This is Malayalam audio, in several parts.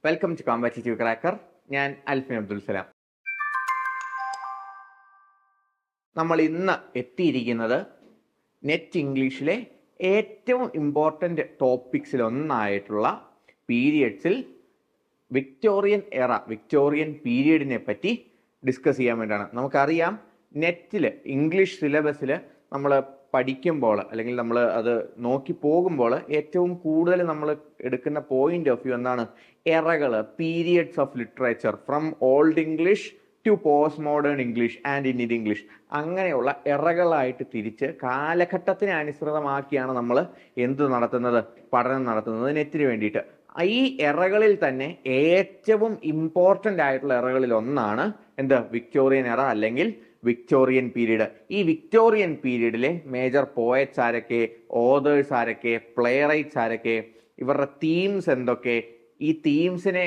Welcome to competitive cracker. ഞാൻ അൽഫിൻ അബ്ദുൽ സലാം. നമ്മൾ ഇന്ന് എത്തിയിരിക്കുന്നത് നെറ്റ് ഇംഗ്ലീഷിലെ ഏറ്റവും ഇമ്പോർട്ടൻ്റ് ടോപ്പിക്സിൽ ഒന്നായിട്ടുള്ള പീരിയഡ്സിൽ വിക്ടോറിയൻ പീരിയഡിനെ പറ്റി ഡിസ്കസ് ചെയ്യാൻ വേണ്ടിയാണ്. നമുക്കറിയാം, നെറ്റിൽ ഇംഗ്ലീഷ് സിലബസിൽ നമ്മൾ പഠിക്കുമ്പോൾ അല്ലെങ്കിൽ നമ്മൾ അത് നോക്കി പോകുമ്പോൾ ഏറ്റവും കൂടുതൽ നമ്മൾ എടുക്കുന്ന പോയിന്റ് ഓഫ് വ്യൂ എന്താണ്? എറകൾ, periods of literature from old English to post modern English and Indian English, അങ്ങനെയുള്ള എറകളായിട്ട് തിരിച്ച് കാലഘട്ടത്തിനെ അനുസൃതമാക്കിയാണ് നമ്മൾ പഠനം നടത്തുന്നത് നെറ്റിന് വേണ്ടിയിട്ട്. ഈ എറകളിൽ തന്നെ ഏറ്റവും ഇമ്പോർട്ടൻ്റ് ആയിട്ടുള്ള എറകളിൽ ഒന്നാണ് വിക്ടോറിയൻ എറ അല്ലെങ്കിൽ വിക്ടോറിയൻ പീരീഡ്. ഈ വിക്ടോറിയൻ പീരീഡിലെ മേജർ പോയറ്റ്സ് ആരൊക്കെ, ഓതേഴ്സ് ആരൊക്കെ, പ്ലേ റൈറ്റ്സ് ആരൊക്കെ, ഇവരുടെ തീംസ് എന്തൊക്കെ, ഈ തീംസിനെ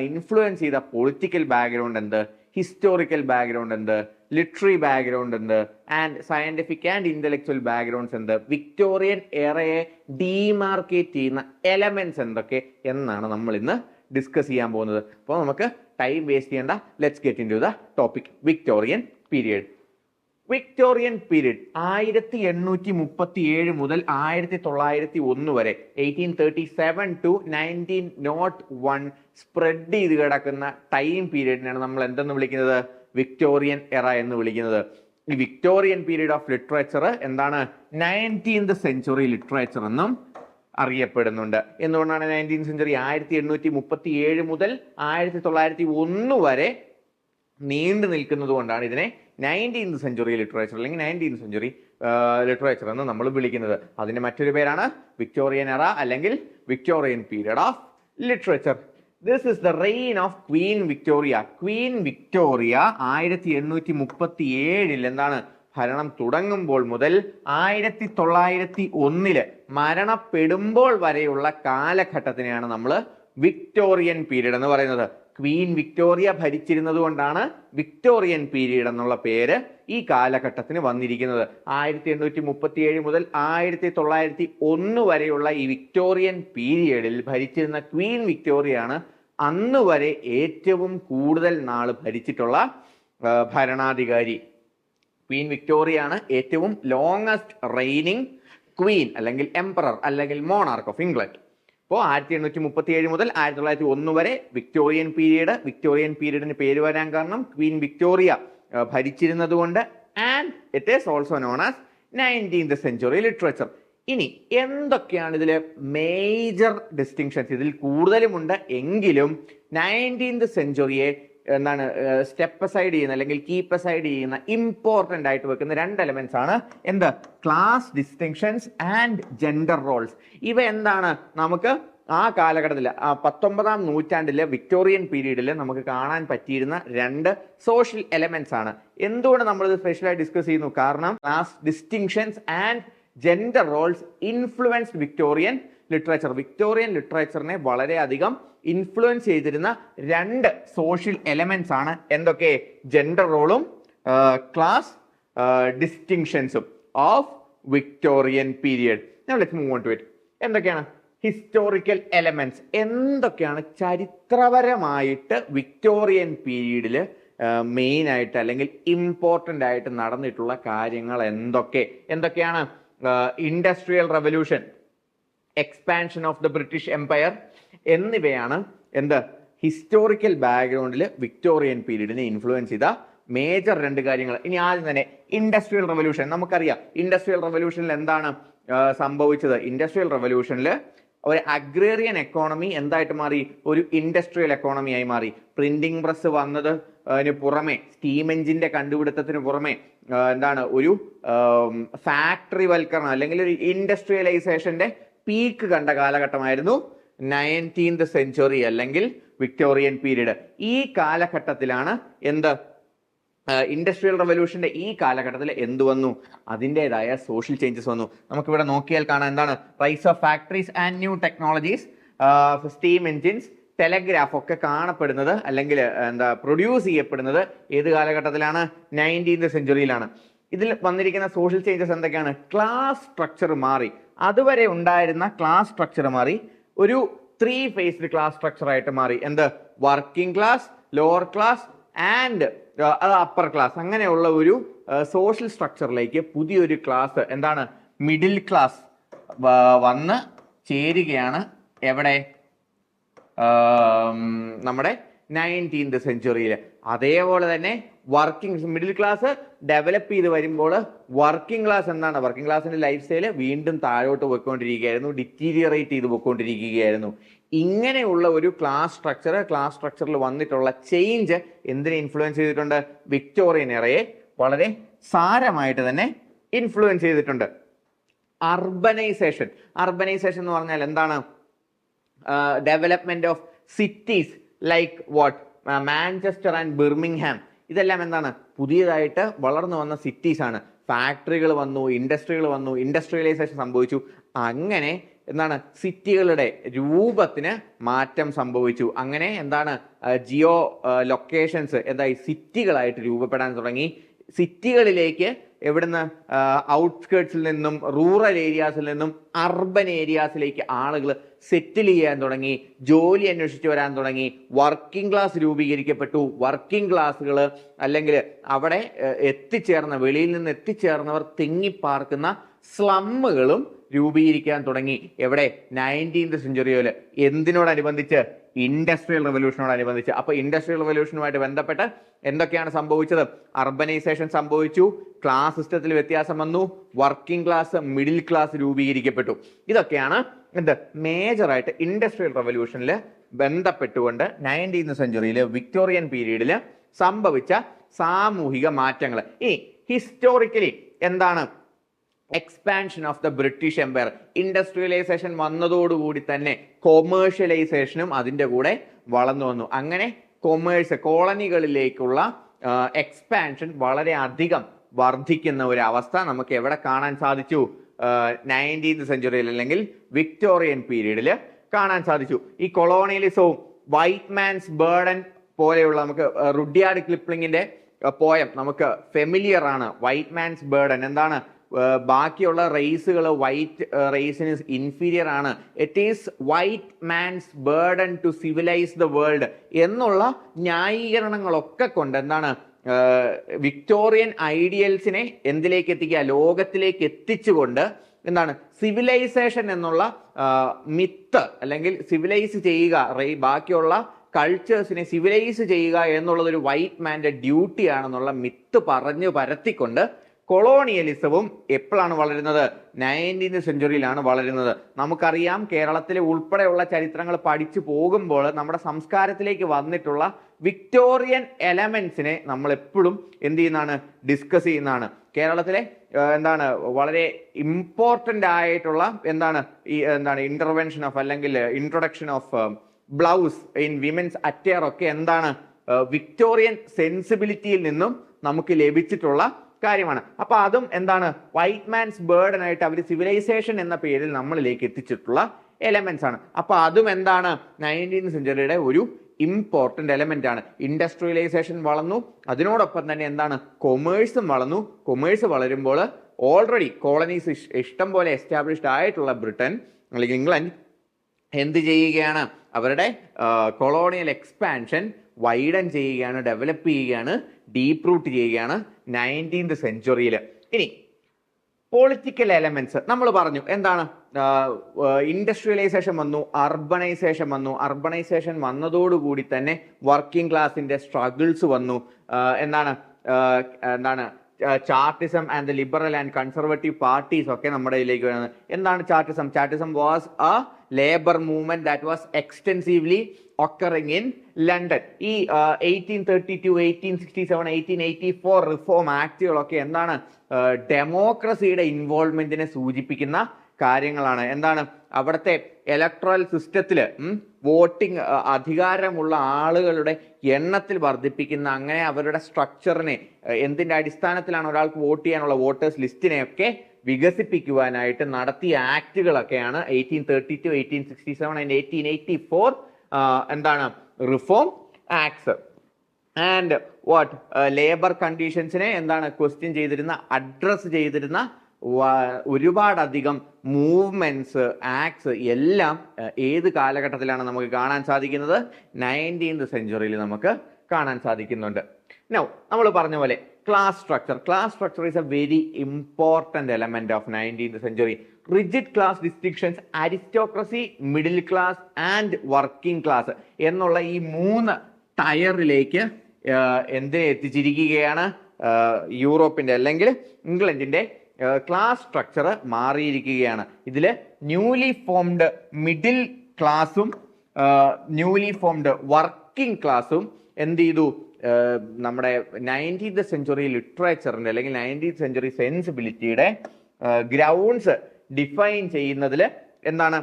ഇൻഫ്ലുവൻസ് ചെയ്ത പൊളിറ്റിക്കൽ ബാക്ക്ഗ്രൗണ്ട് എന്ത്, ഹിസ്റ്റോറിക്കൽ ബാക്ക്ഗ്രൗണ്ട് എന്ത്, ലിറ്റററി ബാക്ക്ഗ്രൗണ്ട് എന്ത്, and scientific and intellectual backgrounds എന്ത്, വിക്ടോറിയൻ എറയെ ഡീമാർക്കേറ്റ് ചെയ്യുന്ന എലമെന്റ്സ് എന്തൊക്കെ എന്നാണ് നമ്മൾ ഇന്ന് ഡിസ്കസ് ചെയ്യാൻ പോകുന്നത്. അപ്പോൾ നമുക്ക് ടൈം വേസ്റ്റ് ചെയ്യേണ്ട, let's get into the topic. Victorian period. Victorian period 1837 മുതൽ 1901 വരെ, 1837 ടു 1901 സ്പ്രെഡ് ചെയ്ത് കിടക്കുന്ന ടൈം പീരീഡിനാണ് നമ്മൾ എന്തെന്ന് വിളിക്കുന്നത്? വിക്ടോറിയൻ എറ എന്ന് വിളിക്കുന്നത്. ഈ വിക്ടോറിയൻ പീരീഡ് ഓഫ് ലിറ്ററേച്ചർ എന്താണ്? 19th സെഞ്ചുറി ലിറ്ററേച്ചർ എന്നും അറിയപ്പെടുന്നുണ്ട്. എന്തുകൊണ്ടാണ് 19th സെഞ്ചുറി? 1837 മുതൽ 1901 വരെ നീണ്ടു നിൽക്കുന്നത് കൊണ്ടാണ് ഇതിനെ 19th സെഞ്ചുറി ലിറ്ററേച്ചർ അല്ലെങ്കിൽ 19th സെഞ്ചുറി ലിറ്ററേച്ചർ എന്ന് നമ്മൾ വിളിക്കുന്നത്. അതിന്റെ മറ്റൊരു പേരാണ് വിക്ടോറിയൻ എറ അല്ലെങ്കിൽ Victorian period of literature. This is the reign of Queen Victoria. Queen Victoria 1837 ഭരണം തുടങ്ങുമ്പോൾ മുതൽ 1901 മരണപ്പെടുമ്പോൾ വരെയുള്ള കാലഘട്ടത്തിനെയാണ് നമ്മൾ വിക്ടോറിയൻ പീരീഡ് എന്ന് പറയുന്നത്. ക്വീൻ വിക്ടോറിയ ഭരിച്ചിരുന്നത് കൊണ്ടാണ് വിക്ടോറിയൻ പീരീഡ് എന്നുള്ള പേര് ഈ കാലഘട്ടത്തിന് വന്നിരിക്കുന്നത്. 1837 മുതൽ 1901 വരെയുള്ള ഈ വിക്ടോറിയൻ പീരീഡിൽ ഭരിച്ചിരുന്ന ക്വീൻ വിക്ടോറിയയാണ് അന്ന് വരെ ഏറ്റവും കൂടുതൽ നാൾ ഭരിച്ചിട്ടുള്ള ഭരണാധികാരി. ക്വീൻ വിക്ടോറിയയാണ് ഏറ്റവും ലോങ്ങസ്റ്റ് റെയിനിങ് ക്വീൻ അല്ലെങ്കിൽ എംപറർ അല്ലെങ്കിൽ മോണാർക്ക് ഓഫ് ഇംഗ്ലണ്ട്. അപ്പോൾ 1837 മുതൽ 1901 വരെ വിക്ടോറിയൻ പീരീഡ്. വിക്ടോറിയൻ പീരീഡിന് പേര് വരാൻ കാരണം ക്വീൻ വിക്ടോറിയ ഭരിച്ചിരുന്നത് കൊണ്ട്. And it is also known as 19th century literature. ഇനി എന്തൊക്കെയാണ് ഇതിലെ മേജർ ഡിസ്റ്റിങ്ഷൻസ്? ഇതിൽ കൂടുതലുമുണ്ട്, എങ്കിലും 19th സെഞ്ചുറിയെ സ്റ്റെപ്പ് അസൈഡ് ചെയ്യുന്ന അല്ലെങ്കിൽ കീപ്പ് അസൈഡ് ചെയ്യുന്ന ഇമ്പോർട്ടൻ്റ് ആയിട്ട് വെക്കുന്ന രണ്ട് എലമെന്റ്സ് ആണ് class distinctions and gender Rolls. ഇവ നമുക്ക് ആ കാലഘട്ടത്തിൽ 19ാം നൂറ്റാണ്ടിലെ വിക്ടോറിയൻ പീരീഡിൽ നമുക്ക് കാണാൻ പറ്റിയിരുന്ന രണ്ട് സോഷ്യൽ എലമെന്റ്സ് ആണ്. എന്തുകൊണ്ട് നമ്മളിത് സ്പെഷ്യലായി ഡിസ്കസ് ചെയ്യുന്നു? കാരണം class distinctions and gender roles influenced Victorian literature. Victorian ലിറ്ററേച്ചറിനെ വളരെയധികം ഇൻഫ്ലുവൻസ് ചെയ്തിരുന്ന രണ്ട് സോഷ്യൽ എലമെന്റ്സ് ആണ് എന്തൊക്കെ? ജെൻഡർ റോളും ക്ലാസ് ഡിസ്റ്റിങ്ഷൻസും of Victorian period. Let's move on to it. എന്തൊക്കെയാണ് ഹിസ്റ്റോറിക്കൽ എലമെന്റ്സ്? എന്തൊക്കെയാണ് ചരിത്രപരമായിട്ട് വിക്ടോറിയൻ പീരീഡിൽ മെയിൻ ആയിട്ട് അല്ലെങ്കിൽ ഇമ്പോർട്ടൻ്റ് ആയിട്ട് നടന്നിട്ടുള്ള കാര്യങ്ങൾ എന്തൊക്കെയാണ്? Industrial revolution, expansion of the British empire എന്നിവയാണ് ഹിസ്റ്റോറിക്കൽ ബാക്ക്ഗ്രൗണ്ടിൽ വിക്ടോറിയൻ പീരീഡിനെ ഇൻഫ്ലുവൻസ് ചെയ്ത മേജർ രണ്ട് കാര്യങ്ങൾ. ഇനി ആദ്യം തന്നെ ഇൻഡസ്ട്രിയൽ റെവല്യൂഷൻ. നമുക്കറിയാം ഇൻഡസ്ട്രിയൽ റെവല്യൂഷനിൽ എന്താണ് സംഭവിച്ചത്? ഇൻഡസ്ട്രിയൽ റെവല്യൂഷനിൽ ഒരു അഗ്രേറിയൻ എക്കോണമി എന്തായിട്ട് മാറി? ഒരു ഇൻഡസ്ട്രിയൽ എക്കോണമി ആയി മാറി. പ്രിന്റിംഗ് പ്രസ് വന്നതിന് പുറമെ, സ്റ്റീം എഞ്ചിന്റെ കണ്ടുപിടുത്തത്തിന് പുറമെ ഒരു ഫാക്ടറി വൽക്കരണം അല്ലെങ്കിൽ ഒരു ഇൻഡസ്ട്രിയലൈസേഷന്റെ പീക്ക് കണ്ട കാലഘട്ടമായിരുന്നു 19th സെഞ്ചുറി അല്ലെങ്കിൽ വിക്ടോറിയൻ പീരീഡ്. ഈ കാലഘട്ടത്തിലാണ് ഇൻഡസ്ട്രിയൽ റെവല്യൂഷന്റെ ഈ കാലഘട്ടത്തിൽ എന്ത് വന്നു? അതിൻ്റെതായ സോഷ്യൽ ചേഞ്ചസ് വന്നു. നമുക്കിവിടെ നോക്കിയാൽ കാണാം rise of factories and new technologies, steam engines, telegraph ഒക്കെ കാണപ്പെടുന്നത് അല്ലെങ്കിൽ പ്രൊഡ്യൂസ് ചെയ്യപ്പെടുന്നത് ഏത് കാലഘട്ടത്തിലാണ്? 19th സെഞ്ചുറിയിലാണ്. ഇതിൽ വന്നിരിക്കുന്ന സോഷ്യൽ ചേഞ്ചസ് എന്തൊക്കെയാണ്? ക്ലാസ് സ്ട്രക്ചർ മാറി. അതുവരെ ഉണ്ടായിരുന്ന ക്ലാസ് സ്ട്രക്ചർ മാറി. ഒരു 3 ഫേസ്ഡ് ക്ലാസ് സ്ട്രക്ചർ ആയിട്ട് മാറി. എന്ത്? Working class, lower class and upper class. അങ്ങനെയുള്ള ഒരു സോഷ്യൽ സ്ട്രക്ചറിലേക്ക് പുതിയൊരു ക്ലാസ്, എന്താണ്, മിഡിൽ ക്ലാസ് വന്ന് ചേരുകയാണ്. എവിടെ? നമ്മുടെ 19th സെഞ്ചുറിയിൽ. അതേപോലെ തന്നെ മിഡിൽ ക്ലാസ് ഡെവലപ്പ് ചെയ്ത് വരുമ്പോൾ വർക്കിംഗ് ക്ലാസ് എന്താണ്? വർക്കിംഗ് ക്ലാസിന്റെ ലൈഫ് സ്റ്റൈല് വീണ്ടും താഴോട്ട് പോയിക്കൊണ്ടിരിക്കുകയായിരുന്നു, ഡിറ്റീരിയറേറ്റ് ചെയ്ത് പോയിക്കൊണ്ടിരിക്കുകയായിരുന്നു. ഇങ്ങനെയുള്ള ഒരു ക്ലാസ് സ്ട്രക്ചറിൽ വന്നിട്ടുള്ള ചേഞ്ച് എന്തിനെ ഇൻഫ്ലുവൻസ് ചെയ്തിട്ടുണ്ട്? വിക്ടോറിയൻ എറയെ വളരെ സാരമായിട്ട് തന്നെ ഇൻഫ്ലുവൻസ് ചെയ്തിട്ടുണ്ട്. അർബനൈസേഷൻ എന്ന് പറഞ്ഞാൽ എന്താണ്? Development of cities like what? Manchester and Birmingham. ഇതെല്ലാം എന്താണ്? പുതിയതായിട്ട് വളർന്നു വന്ന സിറ്റീസ് ആണ്. ഫാക്ടറികൾ വന്നു, ഇൻഡസ്ട്രികൾ വന്നു, ഇൻഡസ്ട്രിയലൈസേഷൻ സംഭവിച്ചു. അങ്ങനെ എന്താണ്? സിറ്റികളുടെ രൂപത്തിന് മാറ്റം സംഭവിച്ചു. അങ്ങനെ എന്താണ്? ജിയോ ലൊക്കേഷൻസ് എന്തായി? സിറ്റികളായിട്ട് രൂപപ്പെടാൻ തുടങ്ങി. സിറ്റികളിലേക്ക് എവിടുന്ന്? ഔട്ട്സ്കേർട്സിൽ നിന്നും, റൂറൽ ഏരിയാസിൽ നിന്നും അർബൻ ഏരിയാസിലേക്ക് ആളുകൾ സെറ്റിൽ ചെയ്യാൻ തുടങ്ങി, ജോലി അന്വേഷിച്ച് വരാൻ തുടങ്ങി. Working class രൂപീകരിക്കപ്പെട്ടു. വർക്കിംഗ് ക്ലാസ്സുകൾ അല്ലെങ്കിൽ അവിടെ വെളിയിൽ നിന്ന് എത്തിച്ചേർന്നവർ തിങ്ങിപ്പാർക്കുന്ന സ്ലമ്മുകളും രൂപീകരിക്കാൻ തുടങ്ങി. എവിടെ? 19th സെഞ്ചുറിയിൽ. എന്തിനോടനുബന്ധിച്ച്? ഇൻഡസ്ട്രിയൽ റവല്യൂഷനോടനുബന്ധിച്ച്. അപ്പൊ ഇൻഡസ്ട്രിയൽ റവല്യൂഷനുമായിട്ട് ബന്ധപ്പെട്ട് എന്തൊക്കെയാണ് സംഭവിച്ചത്? അർബനൈസേഷൻ സംഭവിച്ചു, ക്ലാസ് സിസ്റ്റത്തിൽ വ്യത്യാസം വന്നു, വർക്കിംഗ് ക്ലാസ്, മിഡിൽ ക്ലാസ് രൂപീകരിക്കപ്പെട്ടു. ഇതൊക്കെയാണ് എന്ത്? മേജറായിട്ട് ഇൻഡസ്ട്രിയൽ റവല്യൂഷനിൽ ബന്ധപ്പെട്ടുകൊണ്ട് 19th സെഞ്ചുറിയിൽ വിക്ടോറിയൻ പീരീഡിൽ സംഭവിച്ച സാമൂഹിക മാറ്റങ്ങൾ. ഇനി ഹിസ്റ്റോറിക്കലി എന്താണ്? Expansion of the British empire. Industrialisation വന്നതോടുകൂടി തന്നെ കൊമേഴ്ഷ്യലൈസേഷനും അതിൻ്റെ കൂടെ വളർന്നു വന്നു. അങ്ങനെ കോളനികളിലേക്കുള്ള എക്സ്പാൻഷൻ വളരെ അധികം വർദ്ധിക്കുന്ന ഒരു അവസ്ഥ നമുക്ക് എവിടെ കാണാൻ സാധിച്ചു? 19th സെഞ്ചുറിയിൽ അല്ലെങ്കിൽ വിക്ടോറിയൻ പീരീഡിൽ കാണാൻ സാധിച്ചു. ഈ കൊളോണിയലിസവും വൈറ്റ് മാൻസ് ബേർഡൻ പോലെയുള്ള, നമുക്ക് റുഡ്യാർഡ് കിപ്ലിങ്ങിന്റെ പോയം നമുക്ക് ഫെമിലിയർ ആണ്. വൈറ്റ് മാൻസ് ബേർഡൻ എന്താണ്? ബാക്കിയുള്ള റേസുകൾ വൈറ്റ് റേസിന് ഇൻഫീരിയർ ആണ്. It is white man's burden to civilise the world എന്നുള്ള ന്യായീകരണങ്ങളൊക്കെ കൊണ്ട് എന്താണ്? വിക്ടോറിയൻ ഐഡിയൽസിനെ എന്തിലേക്ക് എത്തിക്കുക? ലോകത്തിലേക്ക് എത്തിച്ചുകൊണ്ട് എന്താണ്? സിവിലൈസേഷൻ എന്നുള്ള മിത്ത് അല്ലെങ്കിൽ സിവിലൈസ് ചെയ്യുക, ബാക്കിയുള്ള കൾച്ചേഴ്സിനെ സിവിലൈസ് ചെയ്യുക എന്നുള്ളത് ഒരു വൈറ്റ് മാൻ്റെ ഡ്യൂട്ടി ആണെന്നുള്ള മിത്ത് പറഞ്ഞു പരത്തിക്കൊണ്ട് കൊളോണിയലിസവും എപ്പോഴാണ് വളരുന്നത്? 19th സെഞ്ചുറിയിലാണ് വളരുന്നത്. നമുക്കറിയാം, കേരളത്തിലെ ഉൾപ്പെടെയുള്ള ചരിത്രങ്ങൾ പഠിച്ചു പോകുമ്പോൾ നമ്മുടെ സംസ്കാരത്തിലേക്ക് വന്നിട്ടുള്ള വിക്ടോറിയൻ എലമെന്റ്സിനെ നമ്മൾ എപ്പോഴും എന്ത് ചെയ്യുന്നതാണ്? ഡിസ്കസ് ചെയ്യുന്നതാണ്. കേരളത്തിലെ എന്താണ് വളരെ ഇമ്പോർട്ടൻ്റ് ആയിട്ടുള്ള എന്താണ് ഇന്റർവെൻഷൻ ഓഫ് അല്ലെങ്കിൽ introduction of blouse in women's attire ഒക്കെ എന്താണ്? വിക്ടോറിയൻ സെൻസിബിലിറ്റിയിൽ നിന്നും നമുക്ക് ലഭിച്ചിട്ടുള്ള കാര്യമാണ്. അപ്പൊ അതും എന്താണ്? വൈറ്റ് മാൻസ് ബേർഡൻ ആയിട്ട് അവർ സിവിലൈസേഷൻ എന്ന പേരിൽ നമ്മളിലേക്ക് എത്തിച്ചിട്ടുള്ള എലമെന്റ്സ് ആണ്. അപ്പൊ അതും എന്താണ്? 19th സെഞ്ചുറിയുടെ ഒരു ഇമ്പോർട്ടൻ്റ് എലമെന്റ് ആണ്. ഇൻഡസ്ട്രിയലൈസേഷൻ വളർന്നു, അതിനോടൊപ്പം തന്നെ എന്താണ്? കൊമേഴ്സും വളർന്നു. കൊമേഴ്സ് വളരുമ്പോൾ ഓൾറെഡി കോളനീസ് ഇഷ്ടം പോലെ എസ്റ്റാബ്ലിഷ്ഡ് ആയിട്ടുള്ള ബ്രിട്ടൻ അല്ലെങ്കിൽ ഇംഗ്ലണ്ട് എന്ത് ചെയ്യുകയാണ്? അവരുടെ കൊളോണിയൽ എക്സ്പാൻഷൻ വൈഡൻ ചെയ്യുകയാണ്, ഡെവലപ്പ് ചെയ്യുകയാണ്, ഡീപ്പ് റൂട്ട് ചെയ്യുകയാണ് 19th സെഞ്ചുറിയിൽ. ഇനി പൊളിറ്റിക്കൽ എലമെന്റ്സ് നമ്മൾ പറഞ്ഞു. എന്താണ്? ഇൻഡസ്ട്രിയലൈസേഷൻ വന്നു, അർബനൈസേഷൻ വന്നു. അർബനൈസേഷൻ വന്നതോടുകൂടി തന്നെ വർക്കിംഗ് ക്ലാസിന്റെ സ്ട്രഗിൾസ് വന്നു. എന്താണ് Chartism and the Liberal and Conservative parties ഒക്കെ നമ്മുടെ ഇതിലേക്ക് വരുന്നത്. എന്താണ് Chartism? Chartism was a labour movement that was extensively occurring in London. ഈ 1832, 1867, 1884 റിഫോം ആക്ടുകളൊക്കെ എന്താണ്? ഡെമോക്രസിയുടെ ഇൻവോൾവ്മെന്റിനെ സൂചിപ്പിക്കുന്ന കാര്യങ്ങളാണ്. എന്താണ്? അവിടുത്തെ ഇലക്ട്രൽ സിസ്റ്റത്തിൽ വോട്ടിംഗ് അധികാരമുള്ള ആളുകളുടെ എണ്ണത്തിൽ വർദ്ധിപ്പിക്കുന്ന, അങ്ങനെ അവരുടെ സ്ട്രക്ചറിനെ എന്തിന്റെ അടിസ്ഥാനത്തിലാണ് ഒരാൾക്ക് വോട്ട് ചെയ്യാനുള്ള വോട്ടേഴ്സ് ലിസ്റ്റിനെയൊക്കെ വികസിപ്പിക്കുവാനായിട്ട് നടത്തിയ ആക്ടുകളൊക്കെയാണ് 1832, 1867 and 1884 എന്താണ്? Reform Acts. And what labour കണ്ടീഷൻസിനെ എന്താണ്? ക്വസ്റ്റ്യൻ ചെയ്തിരുന്ന, അഡ്രസ് ചെയ്തിരുന്ന ഒരുപാടധികം മൂവ്മെന്റ്സ്, ആക്ട്സ് എല്ലാം ഏത് കാലഘട്ടത്തിലാണ് നമുക്ക് കാണാൻ സാധിക്കുന്നത്? 19th സെഞ്ചുറിയിൽ നമുക്ക് കാണാൻ സാധിക്കുന്നുണ്ട്. നൗ നമ്മൾ പറഞ്ഞ പോലെ class structure is A very important element of 19th century. Rigid class distinctions, aristocracy, middle class and working class എന്നുള്ള ഈ 3 ടയറിലേക്ക് എന്തിനെ എത്തിച്ചിരിക്കുകയാണ്? യൂറോപ്പിന്റെ അല്ലെങ്കിൽ ഇംഗ്ലണ്ടിന്റെ ക്ലാസ് സ്ട്രക്ചർ മാറിയിരിക്കുകയാണ്. ഇതില് ന്യൂലി ഫോംഡ് മിഡിൽ ക്ലാസും ന്യൂലി ഫോംഡ് വർക്കിംഗ് ക്ലാസും എന്ത് ചെയ്തു? നമ്മുടെ 19th സെഞ്ചുറി ലിറ്ററേച്ചറിന്റെ അല്ലെങ്കിൽ 19th സെഞ്ചുറി സെൻസിബിലിറ്റിയുടെ ഗ്രൗണ്ട്സ് ഡിഫൈൻ ചെയ്യുന്നതിൽ എന്താണ്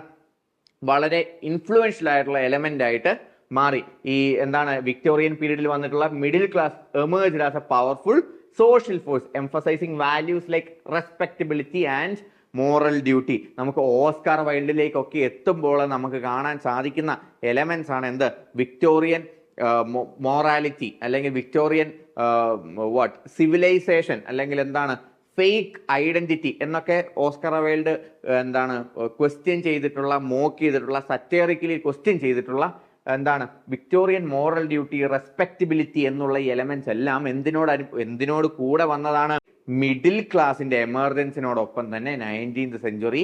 വളരെ ഇൻഫ്ലുവൻഷ്യൽ ആയിട്ടുള്ള എലമെന്റ് ആയിട്ട് മാറി. ഈ എന്താണ് വിക്ടോറിയൻ പീരീഡിൽ വന്നിട്ടുള്ള middle class emerged as a powerful social force emphasising values like respectability and moral duty. നമുക്ക് ഓസ്കാർ വൈൽഡിലേക്കൊക്കെ എത്തുമ്പോൾ നമുക്ക് കാണാൻ സാധിക്കുന്ന എലമെന്റ്സ് ആണ് എന്ത്? വിക്ടോറിയൻ മോറാലിറ്റി അല്ലെങ്കിൽ വിക്ടോറിയൻ സിവിലൈസേഷൻ അല്ലെങ്കിൽ എന്താണ് ഫേക്ക് ഐഡന്റിറ്റി എന്നൊക്കെ ഓസ്കാർ വൈൽഡ് എന്താണ് ക്വസ്റ്റ്യൻ ചെയ്തിട്ടുള്ള, മോക്ക് ചെയ്തിട്ടുള്ള, സറ്റേറിക്കലി ക്വസ്റ്റ്യൻ ചെയ്തിട്ടുള്ള എന്താണ് വിക്ടോറിയൻ മോറൽ ഡ്യൂട്ടി, റെസ്പെക്റ്റബിലിറ്റി എന്നുള്ള എലമെന്റ്സ് എല്ലാം എന്തിനോട് കൂടെ വന്നതാണ്? മിഡിൽ ക്ലാസിന്റെ എമർജൻസിനോടൊപ്പം തന്നെ 19th സെഞ്ചുറി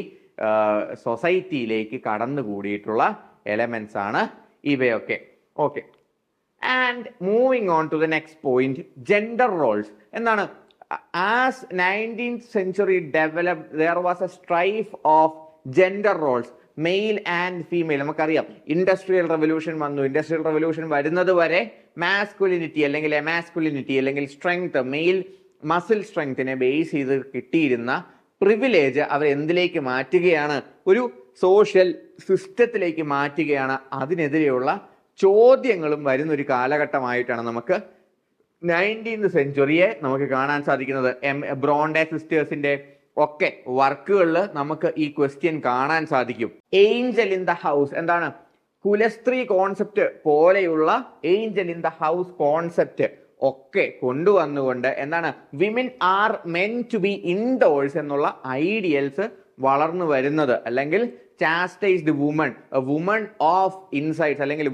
സൊസൈറ്റിയിലേക്ക് കടന്നുകൂടിയിട്ടുള്ള എലമെന്റ്സ് ആണ് ഇവയൊക്കെ. Okay, and moving on to the next point, gender roles. എന്താണ്? As 19th century developed there was a strife of gender roles, male and female. നമുക്കറിയാം ഇൻഡസ്ട്രിയൽ റെവല്യൂഷൻ വന്നു. ഇൻഡസ്ട്രിയൽ റെവല്യൂഷൻ വരുന്നത് വരെ മാസ്കുലിനിറ്റി അല്ലെങ്കിൽ എമാസ്കുലിനിറ്റി അല്ലെങ്കിൽ സ്ട്രെങ്ത്, മെയിൽ മസിൽ സ്ട്രെങ്തിനെ ബേസ് ചെയ്ത് കിട്ടിയിരുന്ന പ്രിവിലേജ് അവർ എന്തിലേക്ക് മാറ്റുകയാണ്? ഒരു സോഷ്യൽ സിസ്റ്റത്തിലേക്ക് മാറ്റുകയാണ്. അതിനെതിരെയുള്ള ചോദ്യങ്ങളും വരുന്ന ഒരു കാലഘട്ടമായിട്ടാണ് നമുക്ക് 19th സെഞ്ചുറിയെ നമുക്ക് കാണാൻ സാധിക്കുന്നത്. ബ്രോണ്ടെ സിസ്റ്റേഴ്സിന്റെ ഒക്കെ വർക്കുകളിൽ നമുക്ക് ഈ ക്വസ്റ്റ്യൻ കാണാൻ സാധിക്കും. ഏഞ്ചൽ ഇൻ ദ ഹൗസ്, എന്താണ്? കുലസ്ത്രീ കോൺസെപ്റ്റ് പോലെയുള്ള angel in the house concept ഒക്കെ കൊണ്ടുവന്നുകൊണ്ട് എന്താണ് women are men to be indoors എന്നുള്ള ഐഡിയൽസ് വളർന്നു വരുന്നത്. അല്ലെങ്കിൽ chastised woman, woman of insights അല്ലെങ്കിൽ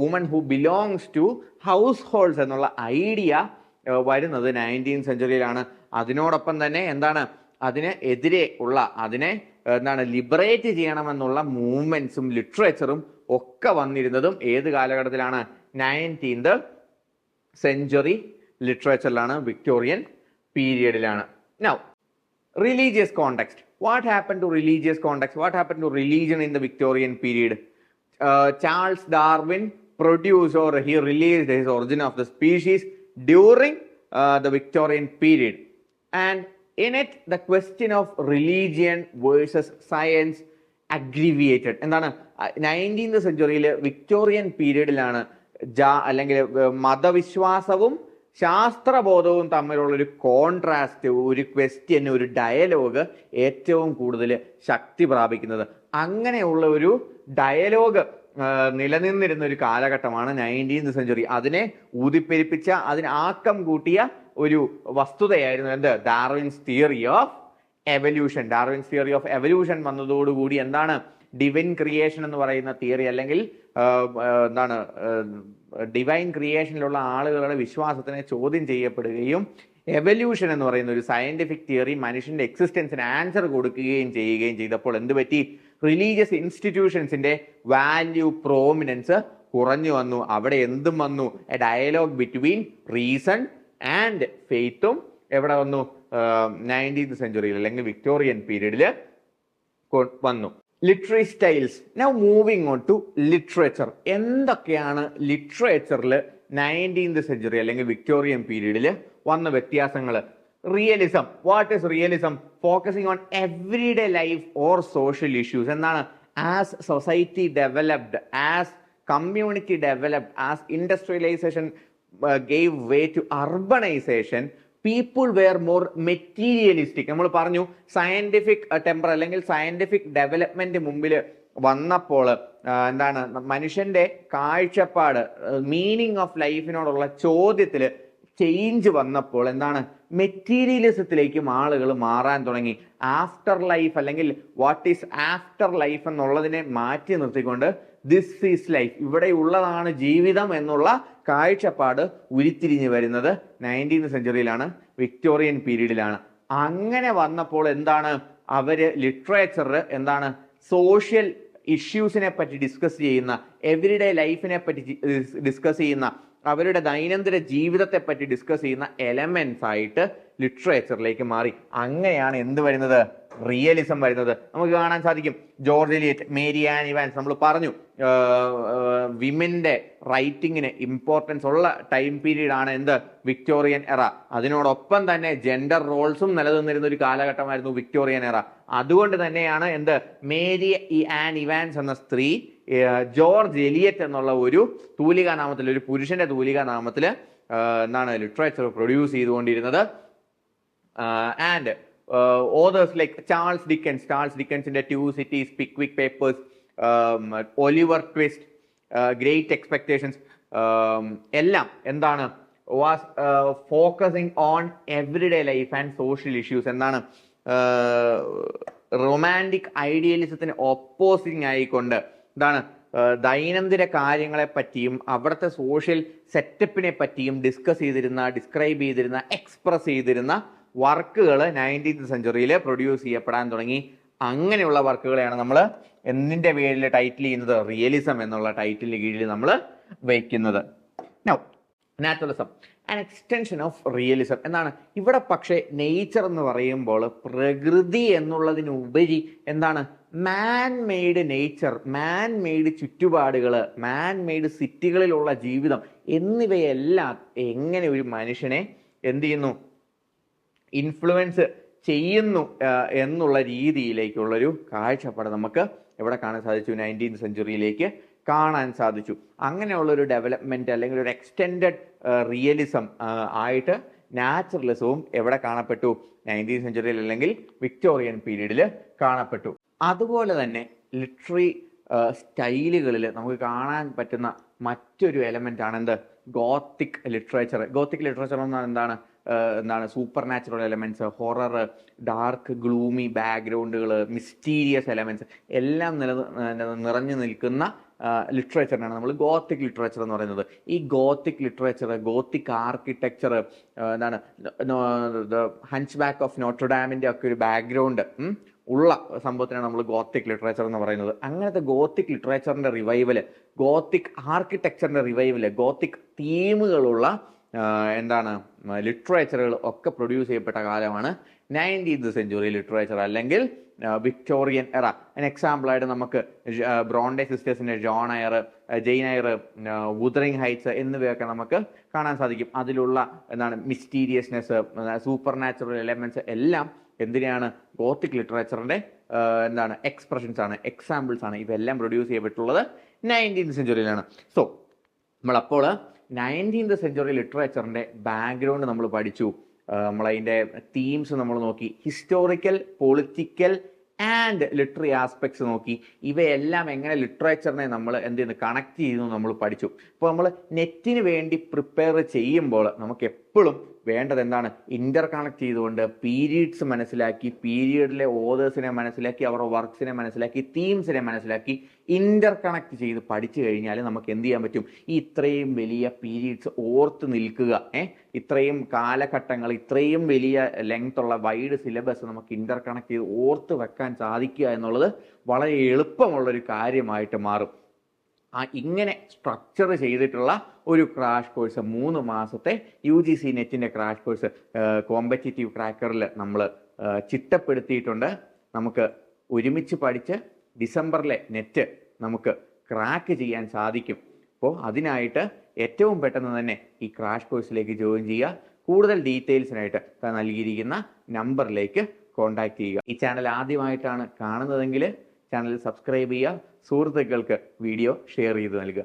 woman who belongs to house holds എന്നുള്ള ഐഡിയ വരുന്നത് 19th സെഞ്ചുറിയിലാണ്. അതിനോടൊപ്പം തന്നെ എന്താണ് അതിന് എതിരെ ഉള്ള, അതിനെ എന്താണ് ലിബറേറ്റ് ചെയ്യണമെന്നുള്ള മൂവ്മെന്റ്സും ലിറ്ററേച്ചറും ഒക്കെ വന്നിരുന്നതും ഏത് കാലഘട്ടത്തിലാണ്? 19th സെഞ്ചുറി ലിറ്ററേച്ചറിലാണ്, വിക്ടോറിയൻ പീരിയഡിലാണ്. Now religious context. What happened to religious context? What happened to religion in the Victorian period? Charles Darwin produced or he released his Origin of the Species during the Victorian period. And in it, the question of religion versus science aggravated. എന്താണ് 19th സെഞ്ചുറിയിൽ വിക്ടോറിയൻ പീരീഡിലാണ് അല്ലെങ്കിൽ മതവിശ്വാസവും ശാസ്ത്രബോധവും തമ്മിലുള്ള ഒരു കോൺട്രാസ്റ്റ്, ഒരു ക്വസ്റ്റ്യൻ, ഒരു ഡയലോഗ് ഏറ്റവും കൂടുതൽ ശക്തി പ്രാപിക്കുന്നത്. അങ്ങനെയുള്ള ഒരു ഡയലോഗ് നിലനിന്നിരുന്ന ഒരു കാലഘട്ടമാണ് 19th സെഞ്ചുറി. അതിനെ ഊതിപ്പെരിപ്പിച്ച, അതിന് ആക്കം കൂട്ടിയ ഒരു വസ്തുതയായിരുന്നു എന്ത്? Darwin's theory of evolution. Darwin's theory of evolution വന്നതോടുകൂടി എന്താണ് ഡിവൈൻ ക്രിയേഷൻ എന്ന് പറയുന്ന തിയറി അല്ലെങ്കിൽ എന്താണ് ഡിവൈൻ ക്രിയേഷനിലുള്ള ആളുകളുടെ വിശ്വാസത്തിനെ ചോദ്യം ചെയ്യപ്പെടുകയും എവല്യൂഷൻ എന്ന് പറയുന്ന ഒരു സയന്റിഫിക് തിയറി മനുഷ്യന്റെ എക്സിസ്റ്റൻസിന് ആൻസർ കൊടുക്കുകയും ചെയ്യുകയും ചെയ്തപ്പോൾ എന്ത് പറ്റി? റിലീജിയസ് ഇൻസ്റ്റിറ്റ്യൂഷൻസിന്റെ വാല്യൂ, പ്രോമിനൻസ് കുറഞ്ഞു വന്നു. അവിടെ എന്തും വന്നു? A dialogue between reason and ഫെയ്ത്തും എവിടെ വന്നു? 19th സെഞ്ചുറിയിൽ അല്ലെങ്കിൽ വിക്ടോറിയൻ പീരീഡിൽ വന്നു. Literary styles. Now moving on to literature. എന്തൊക്കെയാണ് ലിറ്ററേച്ചറിൽ 19th സെഞ്ചുറി അല്ലെങ്കിൽ വിക്ടോറിയൻ പീരീഡിൽ വന്ന വ്യത്യാസങ്ങൾ? Realism. What is realism? Focusing on everyday life or social issues. എന്താണ്? As society developed, as community developed, as industrialisation gave way to urbanisation, people were more materialistic. നമ്മൾ പറഞ്ഞു സയന്റിഫിക് ടെമ്പർ അല്ലെങ്കിൽ സയന്റിഫിക് ഡെവലപ്മെന്റ് മുമ്പിൽ വന്നപ്പോൾ എന്താണ് മനുഷ്യന്റെ കാഴ്ചപ്പാട്, മീനിങ് ഓഫ് ലൈഫിനോടുള്ള ചോദ്യത്തിൽ ചേഞ്ച് വന്നപ്പോൾ എന്താണ്, മെറ്റീരിയലിസത്തിലേക്കും ആളുകൾ മാറാൻ തുടങ്ങി. ആഫ്റ്റർ ലൈഫ് അല്ലെങ്കിൽ വാട്ട് ഈസ് ആഫ്റ്റർ ലൈഫ് എന്നുള്ളതിനെ മാറ്റി നിർത്തിക്കൊണ്ട് ദിസ് ഈസ് ലൈഫ്, ഇവിടെ ഉള്ളതാണ് ജീവിതം എന്നുള്ള കാഴ്ചപ്പാട് ഉരുത്തിരിഞ്ഞു വരുന്നത് 19th സെഞ്ചുറിയിലാണ്, വിക്ടോറിയൻ പീരീഡിലാണ്. അങ്ങനെ വന്നപ്പോൾ എന്താണ്, അവര് ലിറ്ററേച്ചർ എന്താണ്, സോഷ്യൽ ഇഷ്യൂസിനെ പറ്റി ഡിസ്കസ് ചെയ്യുന്ന, എവരിഡേ ലൈഫിനെ പറ്റി ഡിസ്കസ് ചെയ്യുന്ന, അവരുടെ ദൈനംദിന ജീവിതത്തെ പറ്റി ഡിസ്കസ് ചെയ്യുന്ന എലമെന്റ്സ് ആയിട്ട് ലിറ്ററേച്ചറിലേക്ക് മാറി. അങ്ങനെയാണ് എന്ത് വരുന്നത്, റിയലിസം വരുന്നത്. നമുക്ക് കാണാൻ സാധിക്കും George Eliot, Mary Ann Evans, നമ്മൾ പറഞ്ഞു വിമന്റെ റൈറ്റിങ്ങിന് ഇമ്പോർട്ടൻസ് ഉള്ള ടൈം പീരീഡ് ആണ് എന്ത്, വിക്ടോറിയൻ എറ. അതിനോടൊപ്പം തന്നെ ജെൻഡർ റോൾസും നിലനിന്നിരുന്ന ഒരു കാലഘട്ടമായിരുന്നു വിക്ടോറിയൻ എറ. അതുകൊണ്ട് തന്നെയാണ് എന്ത്, മേരി ആൻ ഇവാൻസ് എന്ന സ്ത്രീ ജോർജ് എലിയറ്റ് എന്നുള്ള ഒരു തൂലികാനാമത്തിൽ, ഒരു പുരുഷന്റെ തൂലികാനാമത്തിൽ എന്താണ് ലിറ്ററേച്ചർ പ്രൊഡ്യൂസ് ചെയ്തുകൊണ്ടിരുന്നത്. ആൻഡ് ഓതേഴ്സ് ലൈക്ക് ചാൾസ് ഡിക്കൻസിന്റെ 2 Cities, Pickwick Papers, Oliver Twist, Great Expectations എല്ലാം എന്താണ്, was focusing on everyday life and social issues. എന്താണ്, റൊമാൻറ്റിക് ഐഡിയലിസത്തിന് ഓപ്പോസിങ് ആയിക്കൊണ്ട് എന്താണ്, ദൈനംദിന കാര്യങ്ങളെ പറ്റിയും അവിടുത്തെ സോഷ്യൽ സെറ്റപ്പിനെ പറ്റിയും ഡിസ്ക്രൈബ് ചെയ്തിരുന്ന, എക്സ്പ്രസ് ചെയ്തിരുന്ന വർക്കുകൾ 19th സെഞ്ചുറിയിൽ പ്രൊഡ്യൂസ് ചെയ്യപ്പെടാൻ തുടങ്ങി. അങ്ങനെയുള്ള വർക്കുകളെയാണ് നമ്മൾ എന്തിന്റെ പേരിൽ ടൈറ്റിൽ ചെയ്യുന്നത്, റിയലിസം എന്നുള്ള ടൈറ്റിലിന് കീഴിൽ നമ്മൾ വയ്ക്കുന്നത്. Now naturalism an extension of realism എന്നാണ് ഇവിടെ. പക്ഷേ നേച്ചർ എന്ന് പറയുമ്പോൾ പ്രകൃതി എന്നുള്ളതിനുപരി എന്താണ്, മാൻ മെയ്ഡ് നേച്ചർ, മാൻ മെയ്ഡ് ചുറ്റുപാടുകൾ, മാൻ മെയ്ഡ് സിറ്റികളിലുള്ള ജീവിതം എന്നിവയെല്ലാം എങ്ങനെ ഒരു മനുഷ്യനെ എന്ത് ചെയ്യുന്നു, ഇൻഫ്ലുവൻസ് ചെയ്യുന്നു എന്നുള്ള രീതിയിലേക്കുള്ളൊരു കാഴ്ചപ്പാട് നമുക്ക് എവിടെ കാണാൻ സാധിച്ചു, 19th സെഞ്ചുറിയിലേക്ക് കാണാൻ സാധിച്ചു. അങ്ങനെയുള്ളൊരു ഡെവലപ്മെന്റ് അല്ലെങ്കിൽ ഒരു എക്സ്റ്റെൻഡഡ് റിയലിസം ആയിട്ട് നാച്ചുറലിസവും എവിടെ കാണപ്പെട്ടു, 19th സെഞ്ചുറിയിൽ അല്ലെങ്കിൽ വിക്ടോറിയൻ പീരീഡിൽ കാണപ്പെട്ടു. അതുപോലെ തന്നെ ലിറ്റററി സ്റ്റൈലുകളിൽ നമുക്ക് കാണാൻ പറ്റുന്ന മറ്റൊരു എലമെന്റ് ആണ് എന്ത്, ഗോത്തിക് ലിറ്ററേച്ചർ. ഗോത്തിക് ലിറ്ററേച്ചർ എന്താണ്, supernatural elements, horror, dark gloomy ബാക്ക്ഗ്രൗണ്ടുകൾ, മിസ്റ്റീരിയസ് എലമെന്റ്സ് എല്ലാം നിറഞ്ഞു നിൽക്കുന്ന ലിറ്ററേച്ചറിനാണ് നമ്മൾ ഗോത്തിക് ലിറ്ററേച്ചർ എന്ന് പറയുന്നത്. ഈ ഗോത്തിക് ലിറ്ററേച്ചർ, ഗോത്തിക് ആർക്കിടെക്ചർ, എന്താണ് ഹഞ്ച് ബാക്ക് ഓഫ് നോട്രഡാമിന്റെ ഒക്കെ ഒരു ബാക്ക്ഗ്രൗണ്ട് ഉള്ള സംഭവത്തിനാണ് നമ്മൾ ഗോത്തിക് ലിറ്ററേച്ചർ എന്ന് പറയുന്നത്. അങ്ങനത്തെ ഗോത്തിക് ലിറ്ററേച്ചറിന്റെ റിവൈവല്, ഗോത്തിക് ആർക്കിടെക്ചറിന്റെ റിവൈവല്, ഗോത്തിക് തീമുകളുള്ള എന്താണ് ലിറ്ററേച്ചറുകൾ ഒക്കെ പ്രൊഡ്യൂസ് ചെയ്യപ്പെട്ട കാലമാണ് 19th സെഞ്ചുറി ലിറ്ററേച്ചർ അല്ലെങ്കിൽ വിക്ടോറിയൻ എറ. അതിന് എക്സാമ്പിളായിട്ട് നമുക്ക് ബ്രോണ്ടെ സിസ്റ്റേഴ്സിന്റെ ജെയിൻ എയർ, വുദറിംഗ് ഹൈറ്റ്സ് എന്നിവയൊക്കെ നമുക്ക് കാണാൻ സാധിക്കും. അതിലുള്ള എന്താണ് മിസ്റ്റീരിയസ്നെസ്, സൂപ്പർ നാച്ചുറൽ എലമെന്റ്സ് എല്ലാം എന്തിനാണ്, ഗോത്തിക് ലിറ്ററേച്ചറിന്റെ എന്താണ് എക്സ്പ്രഷൻസ് ആണ്, എക്സാമ്പിൾസ് ആണ്. ഇവയെല്ലാം പ്രൊഡ്യൂസ് ചെയ്യപ്പെട്ടുള്ളത് 19th സെഞ്ചുറിയിലാണ്. സോ നമ്മളപ്പോൾ 19th സെഞ്ചുറി ലിറ്ററേച്ചറിന്റെ ബാക്ക്ഗ്രൗണ്ട് നമ്മൾ പഠിച്ചു, നമ്മളതിൻ്റെ തീംസ് നമ്മൾ നോക്കി, historical, political and literary aspects നോക്കി. ഇവയെല്ലാം എങ്ങനെ ലിറ്ററേച്ചറിനെ നമ്മൾ എന്ത് ചെയ്യുന്നു, കണക്ട് ചെയ്യുന്നു നമ്മൾ പഠിച്ചു. ഇപ്പോൾ നമ്മൾ നെറ്റിന് വേണ്ടി പ്രിപ്പയർ ചെയ്യുമ്പോൾ നമുക്ക് എപ്പോഴും വേണ്ടത് എന്താണ്, ഇന്റർ കണക്ട് ചെയ്തുകൊണ്ട് പീരീഡ്സ് മനസ്സിലാക്കി, പീരീഡിലെ ഓതേഴ്സിനെ മനസ്സിലാക്കി, അവരുടെ വർക്ക്സിനെ മനസ്സിലാക്കി, തീംസിനെ മനസ്സിലാക്കി ഇന്റർ കണക്ട് ചെയ്ത് പഠിച്ചു കഴിഞ്ഞാൽ നമുക്ക് എന്ത് ചെയ്യാൻ പറ്റും, ഈ ഇത്രയും വലിയ പീരീഡ്സ് ഓർത്ത് നിൽക്കുക, ഇത്രയും കാലഘട്ടങ്ങൾ, ഇത്രയും വലിയ ലെങ്ത് ഉള്ള വൈഡ് സിലബസ് നമുക്ക് ഇന്റർ കണക്ട് ചെയ്ത് ഓർത്ത് വെക്കാൻ സാധിക്കുക എന്നുള്ളത് വളരെ എളുപ്പമുള്ളൊരു കാര്യമായിട്ട് മാറും. ഇങ്ങനെ സ്ട്രക്ചർ ചെയ്തിട്ടുള്ള ഒരു ക്രാഷ് കോഴ്സ്, 3 മാസത്തെ UGC നെറ്റിൻ്റെ ക്രാഷ് കോഴ്സ് കോമ്പറ്റീറ്റീവ് ക്രാക്കറിൽ നമ്മൾ ചിട്ടപ്പെടുത്തിയിട്ടുണ്ട്. നമുക്ക് ഒരുമിച്ച് പഠിച്ച് ഡിസംബറിലെ നെറ്റ് നമുക്ക് ക്രാക്ക് ചെയ്യാൻ സാധിക്കും. അപ്പോൾ അതിനായിട്ട് ഏറ്റവും പെട്ടെന്ന് തന്നെ ഈ ക്രാഷ് കോഴ്സിലേക്ക് ജോയിൻ ചെയ്യുക. കൂടുതൽ ഡീറ്റെയിൽസിനായിട്ട് നൽകിയിരിക്കുന്ന നമ്പറിലേക്ക് കോൺടാക്ട് ചെയ്യുക. ഈ ചാനൽ ആദ്യമായിട്ടാണ് കാണുന്നതെങ്കിൽ ചാനൽ സബ്സ്ക്രൈബ് ചെയ്യുക, സുഹൃത്തുക്കൾക്ക് വീഡിയോ ഷെയർ ചെയ്ത് നൽകുക.